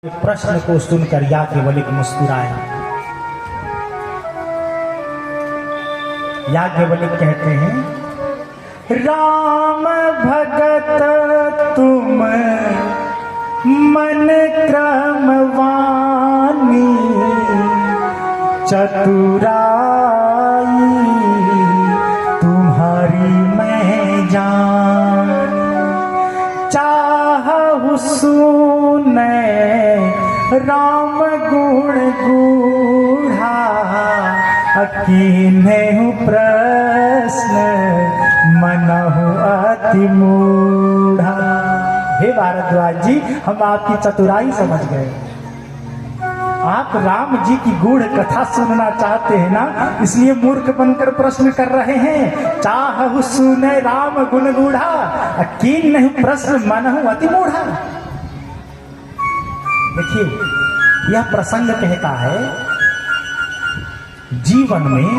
प्रश्न को सुनकर याज्ञवल्क्य मुस्कुराए। याज्ञवल्क्य कहते हैं, राम भगत तुम मन क्रमवानी, चतुराई तुम्हारी मैं जान, चाहु सुने राम गुण गूढ़ा, कीन्हु प्रश्न मनहु अति मूढ़ा। हे भारद्वाज जी, हम आपकी चतुराई समझ गए। आप राम जी की गूढ़ कथा सुनना चाहते हैं ना, इसलिए मूर्ख बनकर प्रश्न कर रहे हैं। चाहु सुने राम गुण गूढ़ा, कीन्हु प्रश्न मनहु अति मूढ़ा। देखिए, यह प्रसंग कहता है, जीवन में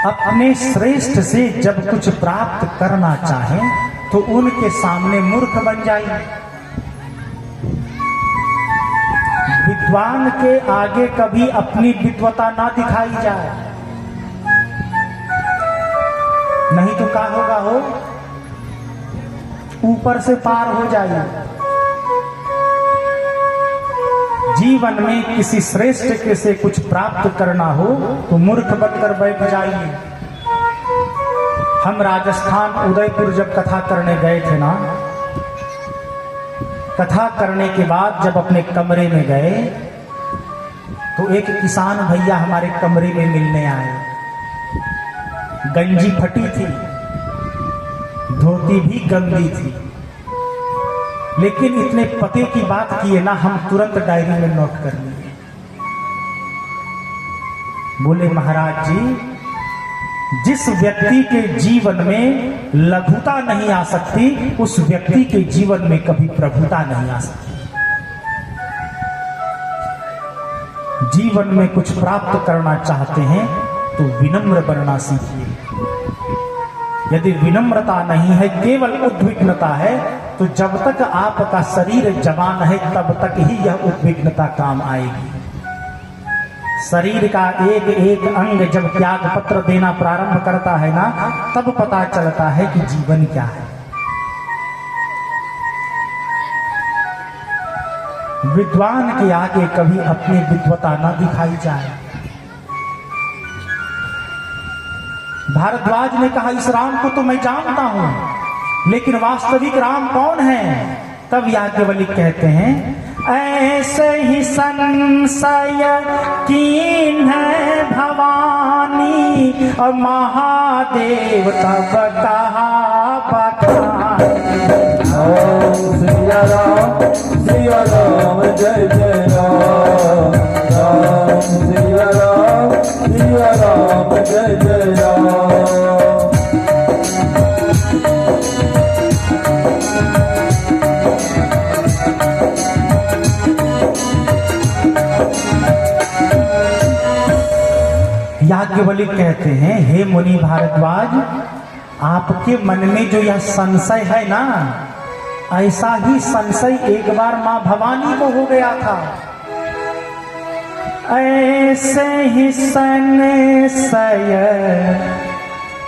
अपने श्रेष्ठ से जब कुछ प्राप्त करना चाहे तो उनके सामने मूर्ख बन जाइए। विद्वान के आगे कभी अपनी विद्वता ना दिखाई जाए, नहीं तो क्या होगा, हो ऊपर से पार हो जाइए। जीवन में किसी श्रेष्ठ के से कुछ प्राप्त करना हो तो मूर्ख बनकर बैठ जाइए। हम राजस्थान उदयपुर जब कथा करने गए थे ना, कथा करने के बाद जब अपने कमरे में गए तो एक किसान भैया हमारे कमरे में मिलने आए। गंजी फटी थी, धोती भी गंदी थी, लेकिन इतने पते की बात किए ना, हम तुरंत डायरी में नोट कर लिए। बोले, महाराज जी, जिस व्यक्ति के जीवन में लघुता नहीं आ सकती, उस व्यक्ति के जीवन में कभी प्रभुता नहीं आ सकती। जीवन में कुछ प्राप्त करना चाहते हैं तो विनम्र बनना सीखिए। यदि विनम्रता नहीं है, केवल उद्विग्नता है, तो जब तक आपका शरीर जवान है तब तक ही यह उद्विग्नता काम आएगी। शरीर का एक एक अंग जब त्याग पत्र देना प्रारंभ करता है ना, तब पता चलता है कि जीवन क्या है। विद्वान के आगे कभी अपनी विद्वता न दिखाई जाए। भारद्वाज ने कहा, इस राम को तो मैं जानता हूं, लेकिन वास्तविक राम कौन है? तब याज्ञवल्क्य कहते हैं, ऐसे ही संशय कीन्ह भवानी, और महादेव तब कहा बखानी। ओम सिया राम जय जय राम, राम सिया राम जय जय राम। याज्ञवल्क्य कहते हैं, हे मुनि भारद्वाज, आपके मन में जो यह संशय है ना, ऐसा ही संशय एक बार मां भवानी को हो गया था। ऐसे ही संशय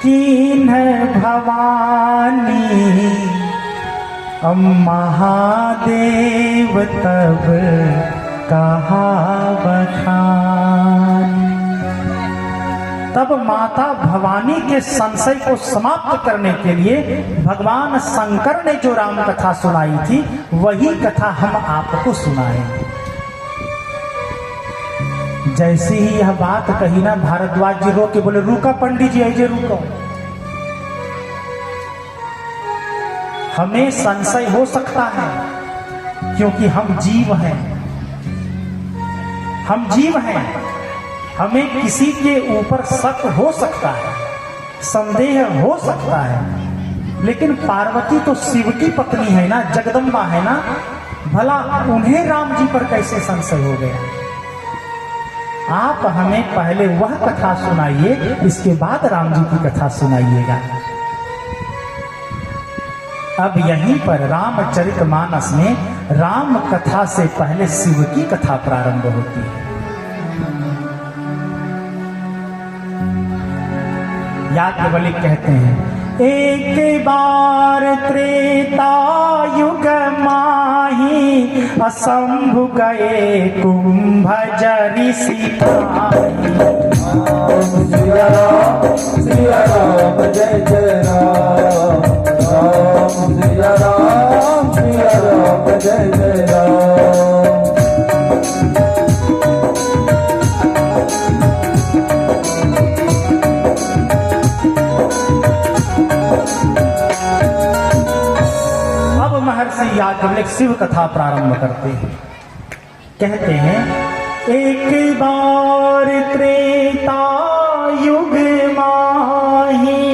कीन्ह भवानी, महादेव तब कहा बखानी। तब माता भवानी के संशय को समाप्त करने के लिए भगवान शंकर ने जो राम कथा सुनाई थी, वही कथा हम आपको सुनाएंगे। जैसे ही यह बात कही ना, भारद्वाज जी रो के बोले, रुका पंडित जी, ऐसे रुको। हमें संशय हो सकता है क्योंकि हम जीव हैं, हम जीव हैं। हमें किसी के ऊपर शक हो सकता है, संदेह हो सकता है, लेकिन पार्वती तो शिव की पत्नी है ना, जगदम्बा है ना, भला उन्हें राम जी पर कैसे संशय हो गया? आप हमें पहले वह कथा सुनाइए, इसके बाद राम जी की कथा सुनाइएगा। अब यहीं पर रामचरितमानस में राम कथा से पहले शिव की कथा प्रारंभ होती है। याज्ञवल्क्य कहते हैं, एक बार त्रेता युग माही, असंभु गए कुंभज ऋषि माही। सिया राम जय जय राम, राम सिया राम जय जय राम। अब महर्षि याज्ञवल्क्य शिव कथा प्रारंभ करते हैं। कहते हैं, एक बार त्रेता युग माही,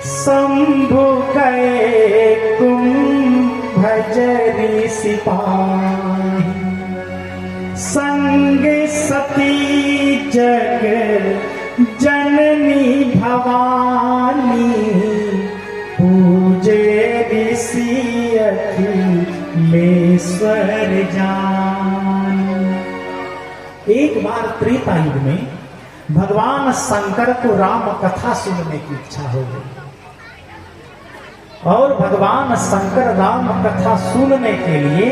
शंभु गए कुंभज ऋषि पाही। संग सती जग जननी भवानी, पूजे ऋषि अखिलेश्वर जान। एक बार त्रेता युग में भगवान शंकर को राम कथा सुनने की इच्छा हो गई और भगवान शंकर राम कथा सुनने के लिए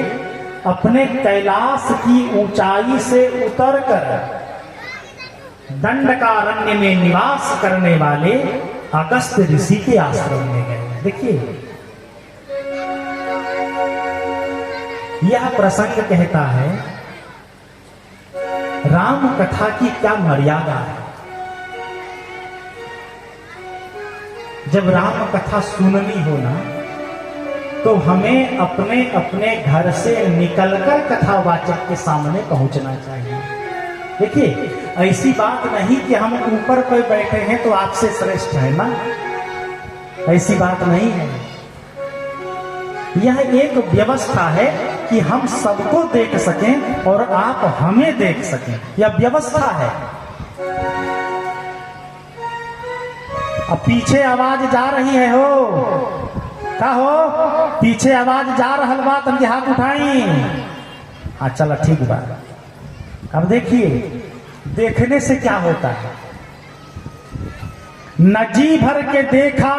अपने कैलाश की ऊंचाई से उतरकर दंडकारण्य में निवास करने वाले अगस्त्य ऋषि के आश्रम में गए। देखिए, यह प्रसंग कहता है राम कथा की क्या मर्यादा है। जब राम कथा सुननी हो ना, तो हमें अपने अपने घर से निकलकर कथावाचक के सामने पहुंचना चाहिए। देखिए, ऐसी बात नहीं कि हम ऊपर पर बैठे हैं तो आपसे श्रेष्ठ है ना, ऐसी बात नहीं है। यह एक व्यवस्था है कि हम सबको देख सकें और आप हमें देख सकें, यह व्यवस्था है। अब पीछे आवाज जा रही है हो, का हो पीछे आवाज जा रहा बा, तुम हाथ उठाई। हाँ चलो ठीक बा। अब देखिए, देखने से क्या होता है, न जी भर के देखा